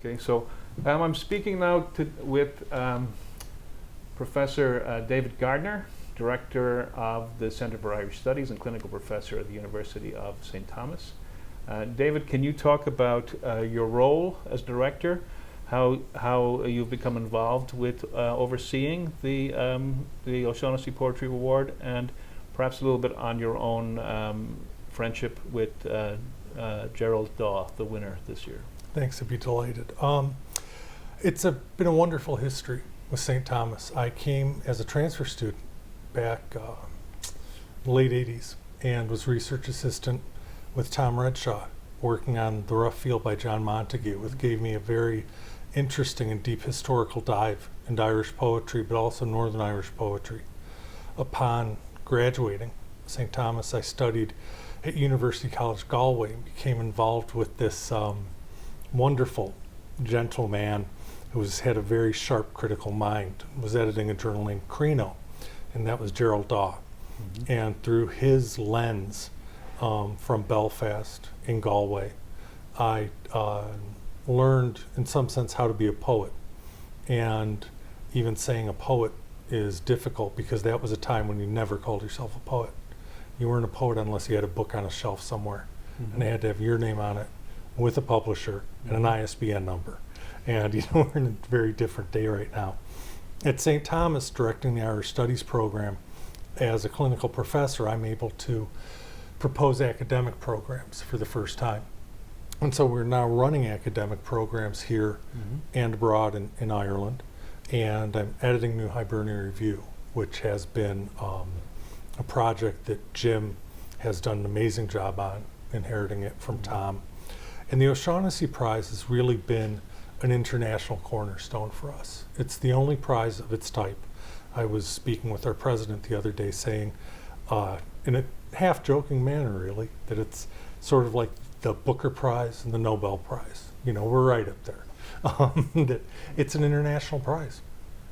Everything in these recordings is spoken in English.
Okay, so I'm speaking now with Professor David Gardiner, Director of the Center for Irish Studies and Clinical Professor at the University of St. Thomas. David, can you talk about your role as Director, how you've become involved with overseeing the O'Shaughnessy Poetry Award, and perhaps a little bit on your own friendship with Gerald, Dawe, the winner this year? Thanks, I'd be delighted. It's been a wonderful history with St. Thomas. I came as a transfer student back late 80s and was research assistant with Tom Redshaw, working on The Rough Field by John Montague, which gave me a very interesting and deep historical dive into Irish poetry, but also Northern Irish poetry. Upon graduating St. Thomas, I studied at University College Galway and became involved with this wonderful, gentle man who had a very sharp critical mind, was editing a journal named Creano, and that was Gerald Dawe. Mm-hmm. And through his lens from Belfast in Galway, I learned in some sense how to be a poet. And even saying a poet is difficult because that was a time when you never called yourself a poet. You weren't a poet unless you had a book on a shelf somewhere, mm-hmm. and it had to have your name on it with a publisher and an ISBN number. And we're in a very different day right now. At St. Thomas, directing the Irish Studies program, as a clinical professor, I'm able to propose academic programs for the first time. And so we're now running academic programs here mm-hmm. and abroad in Ireland. And I'm editing New Hibernian Review, which has been a project that Jim has done an amazing job on, inheriting it from mm-hmm. Tom. And the O'Shaughnessy Prize has really been an international cornerstone for us. It's the only prize of its type. I was speaking with our president the other day saying, in a half-joking manner really, that it's sort of like the Booker Prize and the Nobel Prize. We're right up there. That it's an international prize.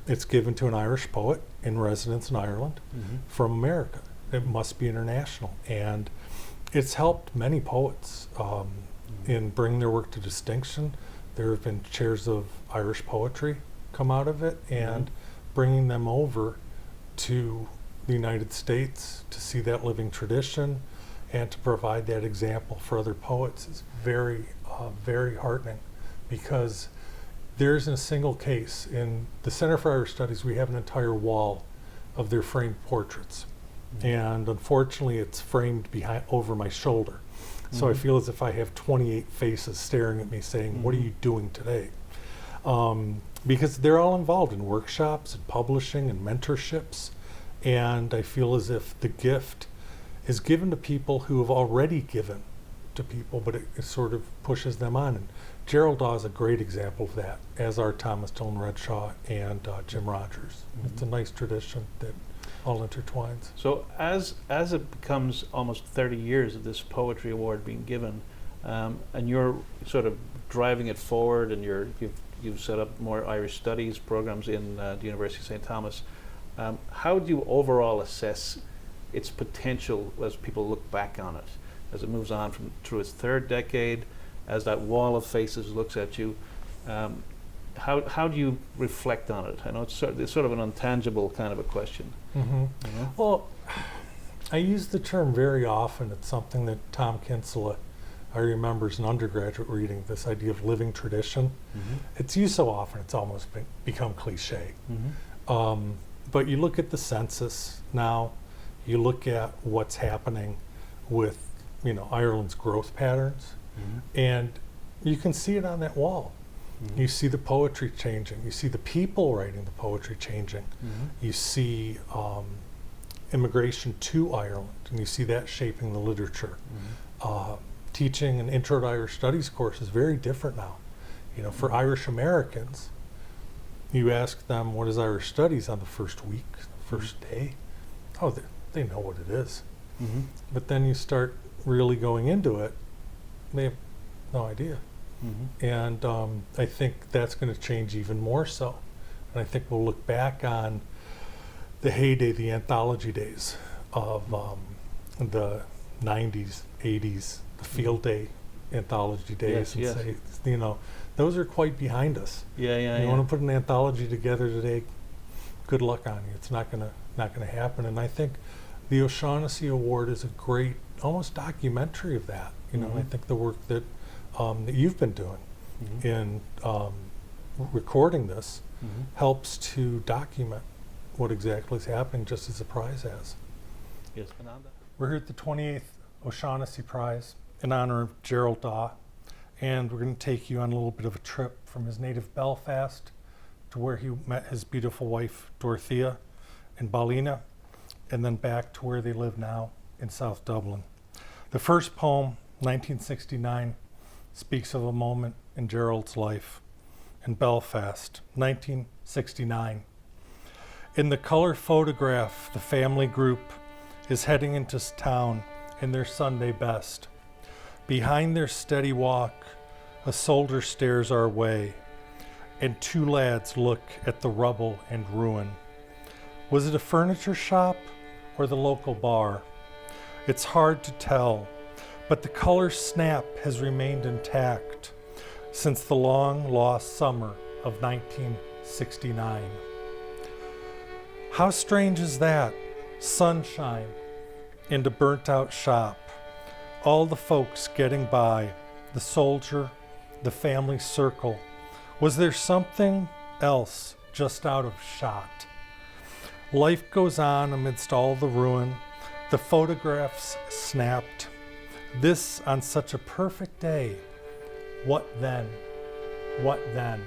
It's given to an Irish poet in residence in Ireland mm-hmm. from America. It must be international. And it's helped many poets in bringing their work to distinction. There have been chairs of Irish poetry come out of it, and mm-hmm. bringing them over to the United States to see that living tradition and to provide that example for other poets is very, very heartening, because there isn't a single case. In the Center for Irish Studies, we have an entire wall of their framed portraits. Mm-hmm. And unfortunately, it's framed over my shoulder. So mm-hmm. I feel as if I have 28 faces staring at me saying, mm-hmm. what are you doing today? Because they're all involved in workshops and publishing and mentorships. And I feel as if the gift is given to people who have already given to people, but it sort of pushes them on. And Gerald Dawe is a great example of that, as are Thomas Dillon Redshaw and Jim Rogers. Mm-hmm. It's a nice tradition that all intertwines. So as it becomes almost 30 years of this poetry award being given, and you're sort of driving it forward, and you've set up more Irish studies programs in the University of St. Thomas, how do you overall assess its potential as people look back on it, as it moves on through its third decade, as that wall of faces looks at you? How do you reflect on it? I know it's sort of an intangible kind of a question. Mm-hmm. Well, I use the term very often. It's something that Tom Kinsella, I remember as an undergraduate reading, this idea of living tradition. Mm-hmm. It's used so often it's almost become cliche. Mm-hmm. But you look at the census now, you look at what's happening with Ireland's growth patterns, mm-hmm. and you can see it on that wall. Mm-hmm. You see the poetry changing. You see the people writing the poetry changing. Mm-hmm. You see immigration to Ireland, and you see that shaping the literature. Mm-hmm. Teaching an Intro to Irish Studies course is very different now. For Irish Americans, you ask them, what is Irish Studies on the first week, first day? Oh, they know what it is. Mm-hmm. But then you start really going into it, they have no idea. Mm-hmm. And I think that's going to change even more so. And I think we'll look back on the heyday, the anthology days of the 90s, 80s, the field day anthology days, and say, those are quite behind us. Yeah. You want to put an anthology together today, good luck on you. It's not gonna happen. And I think the O'Shaughnessy Award is a great, almost documentary of that. You know, I think the work that that you've been doing in recording this helps to document what exactly is happening, just as the prize has. Yes, Fernanda. We're here at the 28th O'Shaughnessy Prize in honor of Gerald Dawe, and we're going to take you on a little bit of a trip from his native Belfast to where he met his beautiful wife Dorothea in Ballina, and then back to where they live now in South Dublin. The first poem, 1969, speaks of a moment in Gerald's life in Belfast, 1969. In the color photograph, the family group is heading into town in their Sunday best. Behind their steady walk, a soldier stares our way, and two lads look at the rubble and ruin. Was it a furniture shop or the local bar? It's hard to tell, but the color snap has remained intact since the long-lost summer of 1969. How strange is that? Sunshine and a burnt-out shop, all the folks getting by, the soldier, the family circle. Was there something else just out of shot? Life goes on amidst all the ruin, the photographs snapped. This on such a perfect day. What then? What then?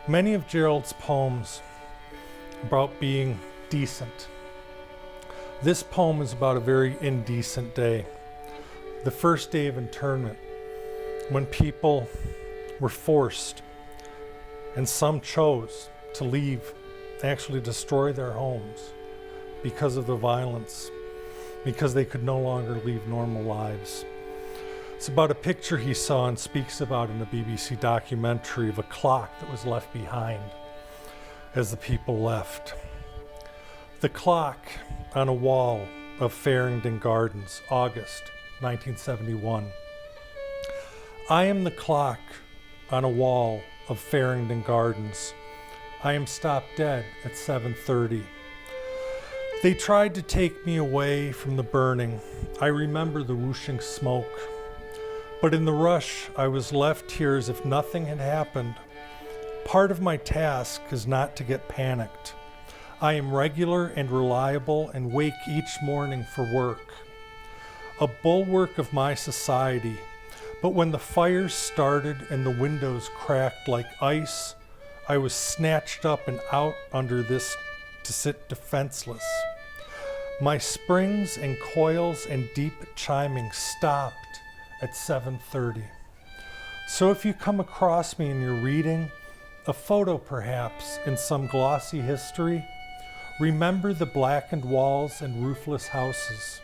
Many of Gerald's poems about being decent. This poem is about a very indecent day. The first day of internment, when people were forced, and some chose to leave, actually destroy their homes because of the violence, because they could no longer lead normal lives. It's about a picture he saw and speaks about in a BBC documentary of a clock that was left behind as the people left. The clock on a wall of Farringdon Gardens, August 1971. I am the clock on a wall of Farringdon Gardens. I am stopped dead at 7:30. They tried to take me away from the burning. I remember the whooshing smoke. But in the rush, I was left here as if nothing had happened. Part of my task is not to get panicked. I am regular and reliable and wake each morning for work. A bulwark of my society. But when the fires started and the windows cracked like ice, I was snatched up and out under this to sit defenseless. My springs and coils and deep chiming stopped at 7:30. So if you come across me and you're reading, a photo perhaps in some glossy history, remember the blackened walls and roofless houses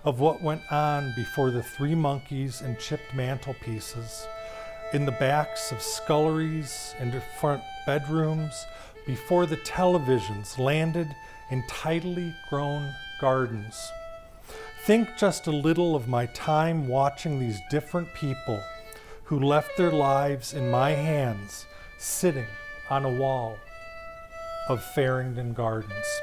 of what went on before the three monkeys and chipped mantelpieces, in the backs of sculleries and the front bedrooms, before the televisions landed in tidily grown gardens. Think just a little of my time watching these different people who left their lives in my hands, sitting on a wall of Farringdon Gardens.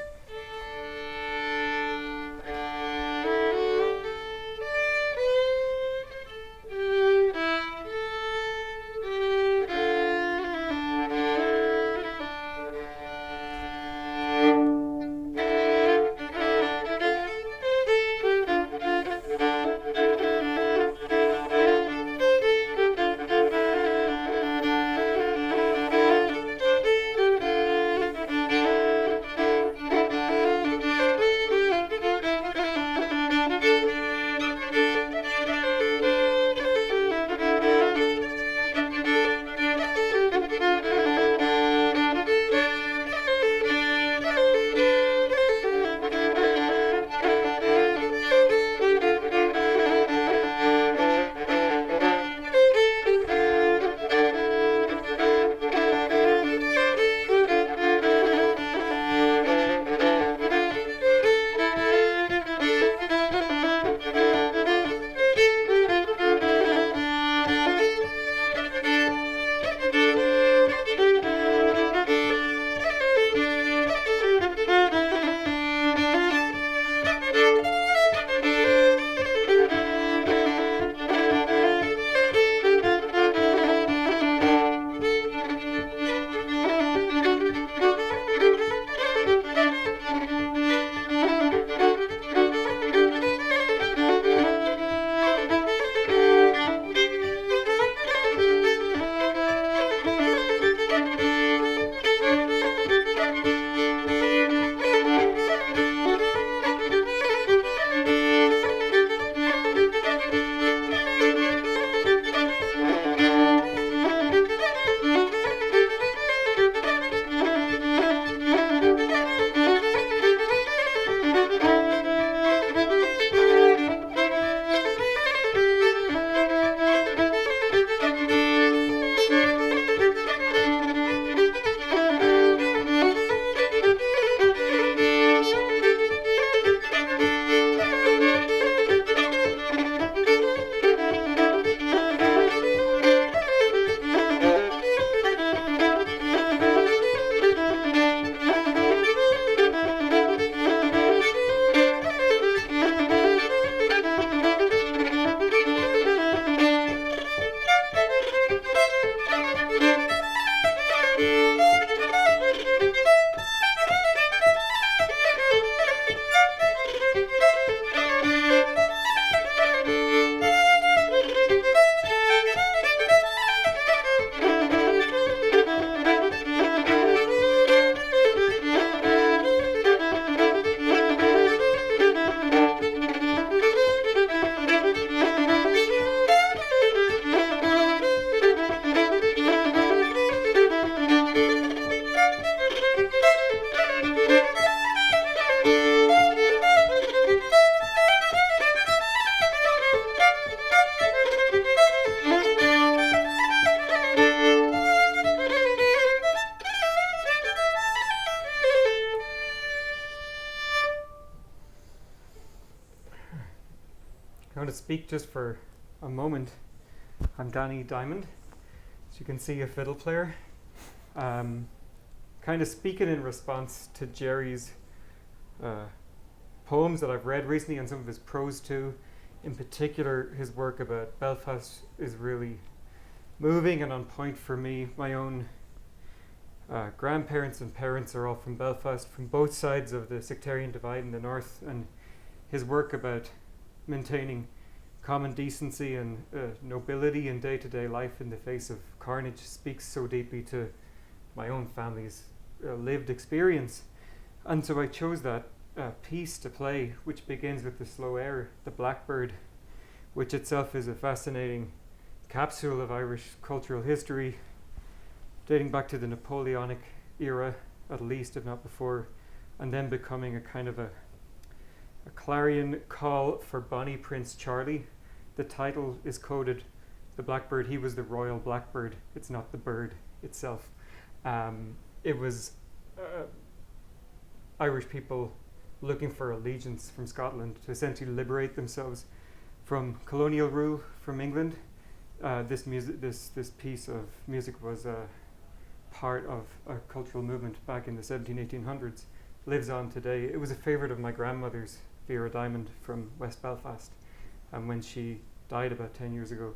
speak just for a moment. I'm Danny Diamond. As you can see, a fiddle player. Kind of speaking in response to Jerry's poems that I've read recently and some of his prose too. In particular, his work about Belfast is really moving and on point for me. My own grandparents and parents are all from Belfast, from both sides of the sectarian divide in the north, and his work about maintaining common decency and nobility in day-to-day life in the face of carnage speaks so deeply to my own family's lived experience. And so I chose that piece to play, which begins with the slow air, the Blackbird, which itself is a fascinating capsule of Irish cultural history, dating back to the Napoleonic era, at least, if not before, and then becoming a kind of a clarion call for Bonnie Prince Charlie. The title is coded, the Blackbird. He was the royal blackbird. It's not the bird itself. It was Irish people looking for allegiance from Scotland to essentially liberate themselves from colonial rule from England. This piece of music was part of a cultural movement back in the 1800s, lives on today. It was a favourite of my grandmother's, Vera Diamond from West Belfast, and when she died about 10 years ago,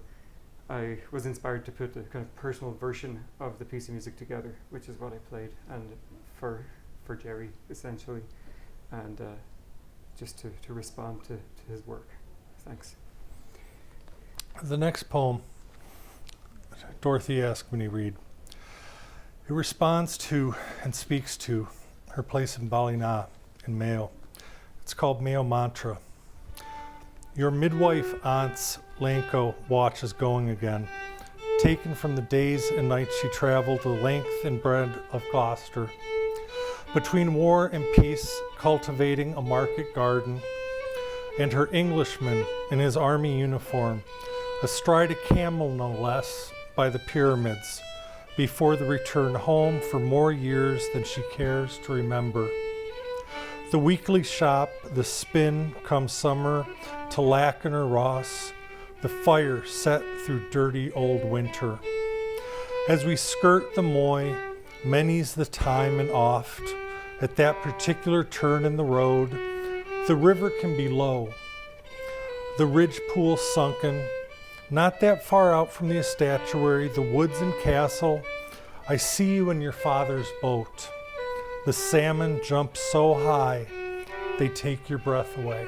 I was inspired to put a kind of personal version of the piece of music together, which is what I played, and for Jerry, essentially, and just to respond to his work. Thanks. The next poem, Dorothy asked me to read. It responds to and speaks to her place in Ballina in Mayo. It's called Mayo Mantra. Your midwife aunt's Lanco watch is going again, taken from the days and nights she traveled the length and breadth of Gloucester, between war and peace, cultivating a market garden, and her Englishman in his army uniform, astride a camel no less, by the pyramids, before the return home for more years than she cares to remember. The weekly shop, the spin come summer, to Lacken or Ross, the fire set through dirty old winter. As we skirt the Moy, many's the time and oft, at that particular turn in the road, the river can be low, the ridge pool sunken, not that far out from the estatuary, the woods and castle. I see you in your father's boat. The salmon jump so high, they take your breath away.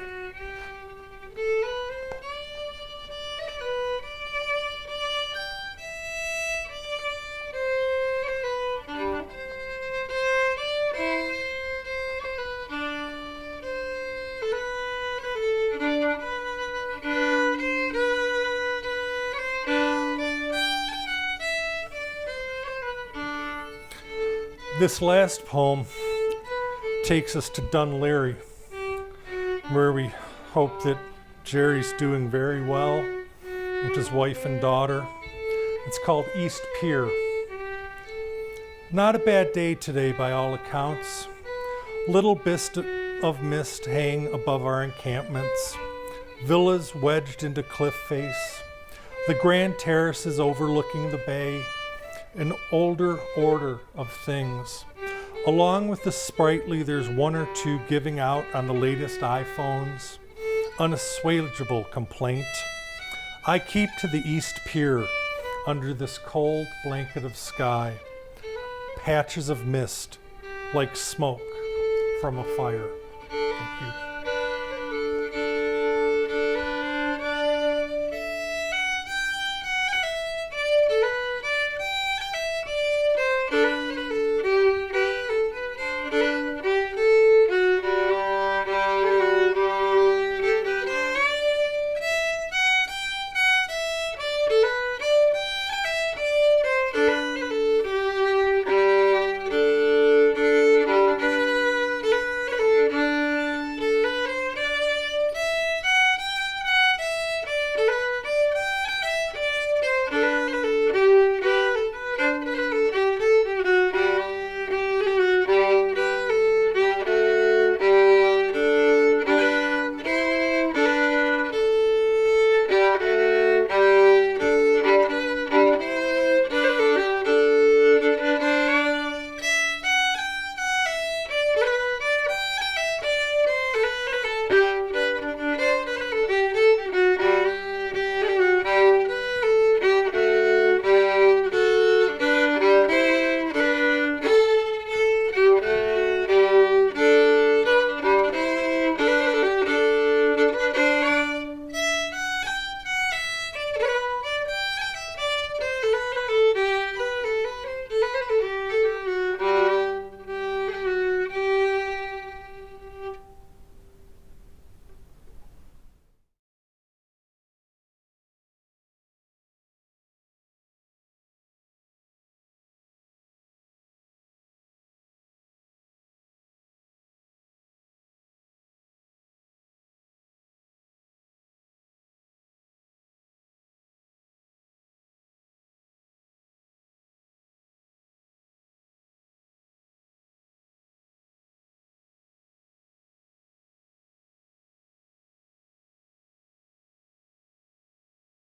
This last poem takes us to Dunleary, where we hope that Jerry's doing very well with his wife and daughter. It's called East Pier. Not a bad day today by all accounts. Little bits of mist hang above our encampments. Villas wedged into cliff face. The grand terraces overlooking the bay. An older order of things. Along with the sprightly, there's one or two giving out on the latest iPhones. Unassuageable complaint. I keep to the East Pier under this cold blanket of sky. Patches of mist like smoke from a fire. Thank you.